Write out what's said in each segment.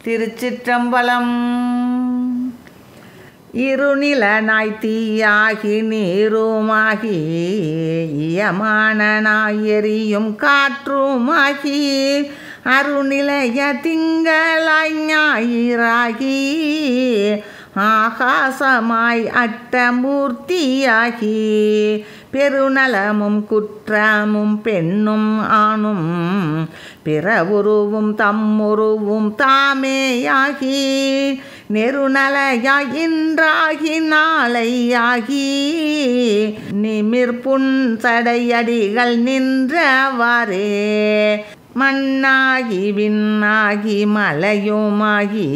திருச்சிற்றம்பலம். இருநிலனாய் தீயாகி நீருமாகி இயமானனாய் எரியும் காற்றுமாகி அருநிலைய திங்களாய் ஞாயிறாகி ஆகாசமாய் அட்டமூர்த்தியாகி பெருநலமும் குற்றமும் பெண்ணும் ஆணும் பிறவுருவும் தம்முருவும் தாமேயாகி நெருநலையாய் இன்றாகி நாளையாகி நிமிர்புன் சடையடிகள் நின்றவாறே மண்ணாகி விண்ணாகி மலையுமாகி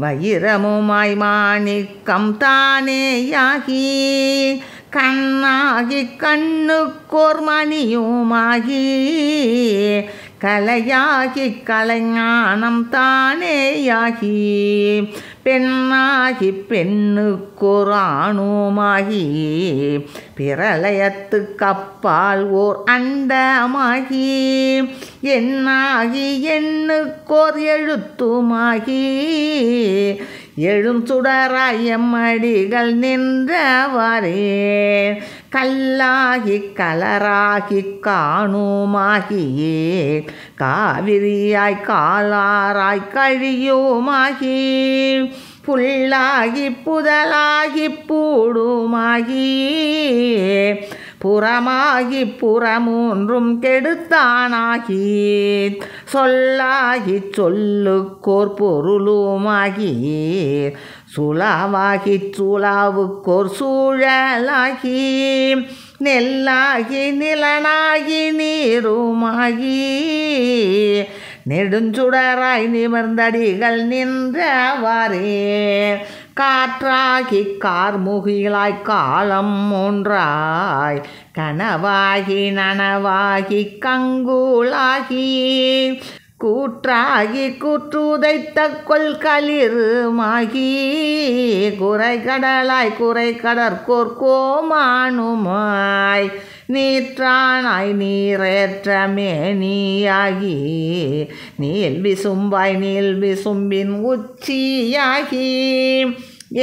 வைரமுமாய் மாணிக்கம் தானேயாகி கண்ணாகி கண்ணுக்கோர் மணியுமாகி கலையாகி கலைஞானம் தானேயாகி பெண்ணாகி பெண்ணுக்கோர் ஆணுமாகி பிரளயத்து கப்பால் ஓர் அண்டமாகி எண்ணாகி எண்ணுக்கோர் எழுத்துமாகி எழும் சுடராய் எம்மடிகள் நின்றவாறே கல்லாகி கலராகி காணுமாகி காவிரியாய் காலாராய் கழியுமாகி புல்லாகி புதலாகி பூடுமாகி புறமாகி புறமூன்றும் கெடுத்தானாகி சொல்லாகி சொல்லுக்கோர் பொருளுமாகி சுலாவாகி சுலாவுக்கோர் சூழலாகி நெல்லாகி நிலனாகி நீருமாகி நெடுஞ்சுடராய் நிமிர்ந்தடிகள் நின்றவாறே காற்றாகி கார்முகிலாய் காலம் ஒன்றாய் கனவாகி நனவாகி கங்குலாகி கூற்றாகி கூற்றுதைத்த கொள்களிருமாகி குறைகடலாய் குறை கடற்கோர் கோமானுமாய் நீற்றானாய் நீரேற்ற மேனியாகி நீல் விசும்பாய் நீல் விசும்பின் உச்சியாகி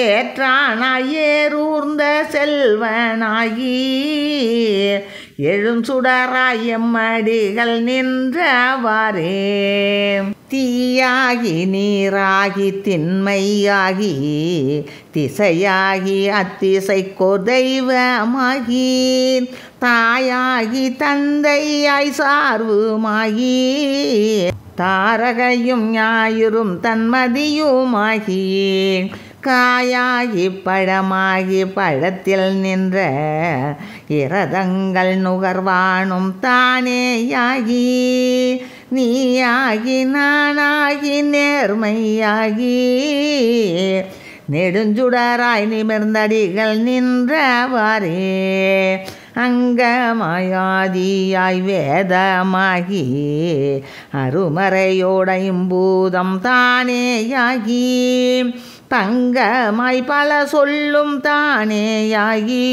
ஏற்றானாய் ஏரூர்ந்த செல்வனாகி எழும் சுடராய் எம்மடிகள் நின்றவாறே தீயாகி நீராகி திண்மையாகி திசையாகி அத்திசைக்கோர் தெய்வமாகி தாயாகி தந்தையாய் சார்வுமாகி தாரகையும் ஞாயிறும் தன்மதியுமாகி காயாகி பழமாகி பழத்தில் நின்ற இரதங்கள் நுகர்வானும் தானேயாகி நீயாகி நானாகி நேர்மையாகி நெடுஞ்சுடராய் நிமிர்ந்தடிகள் நின்றவாறே அங்கமாயாதியாய் வேதமாகி அருமறையோடைம்பூதம் தானேயாகி தங்கமாய் பல சொல்லும் தானேயாகி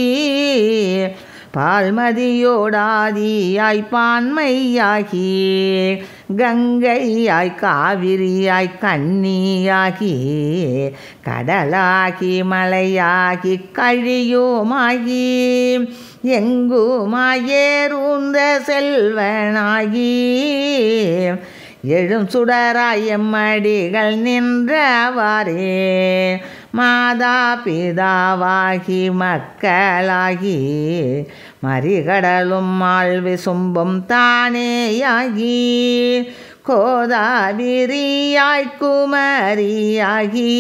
பால்மதியோடாதியாய் பான்மையாகி கங்கையாய் காவிரியாய் கன்னியாகி கடலாகி மலையாகி கழியுமாகி எங்குமாயேரூந்த செல்வனாகி எழும் சுடராய் எம்மடிகள் நின்றவாறே மாதா பிதாவாகி மக்களாகி மறிகடலும் மால்விசும்பும் தானேயாகி கோதாவிரியாய் குமரியாகி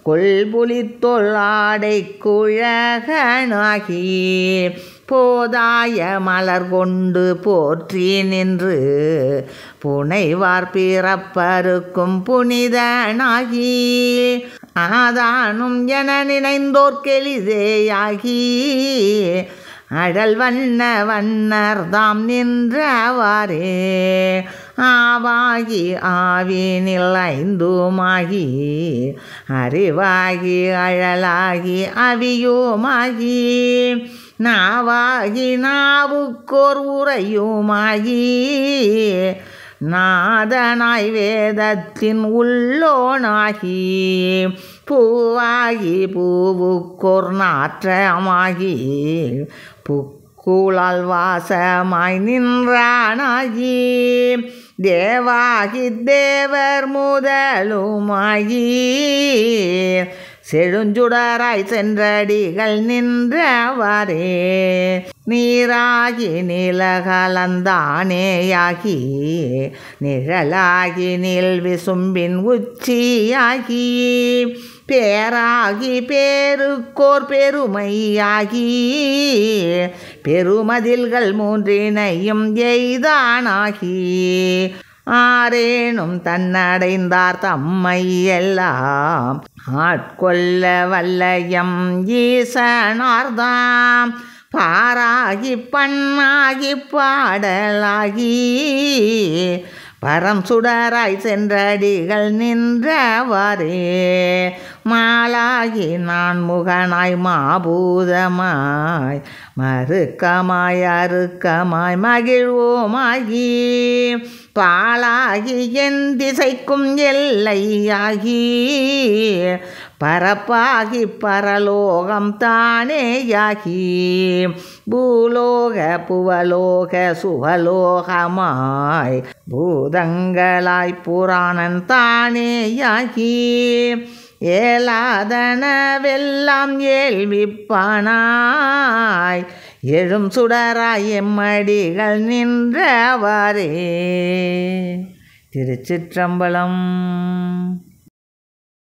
கொள்புலித்தொள்ளாடை குழகனாகி போதாய மலர் கொண்டு போற்றி நின்று புனைவார் பிறப்பருக்கும் புனிதனாகி ஆதானும் என நினைந்தோர்க்கெளிதேயாகி அடல் வண்ண வண்ணர்தாம் நின்றவாறே ஆவாகி ஆவினில் ஐந்துமாகி அறிவாகி அழலாகி அவியுமாகி நாவாகி நாவுக்கோர் உரையுமாகி நாதனாய் வேதத்தின் உள்ளோனாகி பூவாகி பூவுக்கோர் நாற்றமாகி புக்குழால் வாசமாய் நின்றானாகி தேவாகி தேவர் முதலுமாகி செழுஞ்சுடராய் சென்றடிகள் நின்றவாறே நீராகி நிலகலந்தானேயாகி நிழலாகி நீள் விசும்பின் உச்சியாகி பேராகி பேருக்கோர் பெருமையாகி பெருமதில்கள் மூன்றினையும் எய்தானாகி ஆரேனும் தன்னடைந்தார் தம்மை எல்லாம் ஆட்கொள்ள வல்லயம் ஈசனார்தாம் பாராகி பண்ணாகி பாடலாகி பரம் சுடராய் சென்றடிகள் நின்றவாறே மாலாகி நான் முகனாய் மாபூதமாய் மறுக்கமாய் அறுக்கமாய் மகிழ்வோமாகி பாலாகி என் திசைக்கும் எல்லையாகி பரப்பாகி பரலோகம் தானேயாகி பூலோக புவலோக சுவலோகமாய் பூதங்களாய் புராணன் தானேயாகி ஏலாதனவெல்லாம் ஏழ்விப்பானாய் எழும் சுடராய் எம்மடிகள் நின்றவாறே. திருச்சிற்றம்பலம்.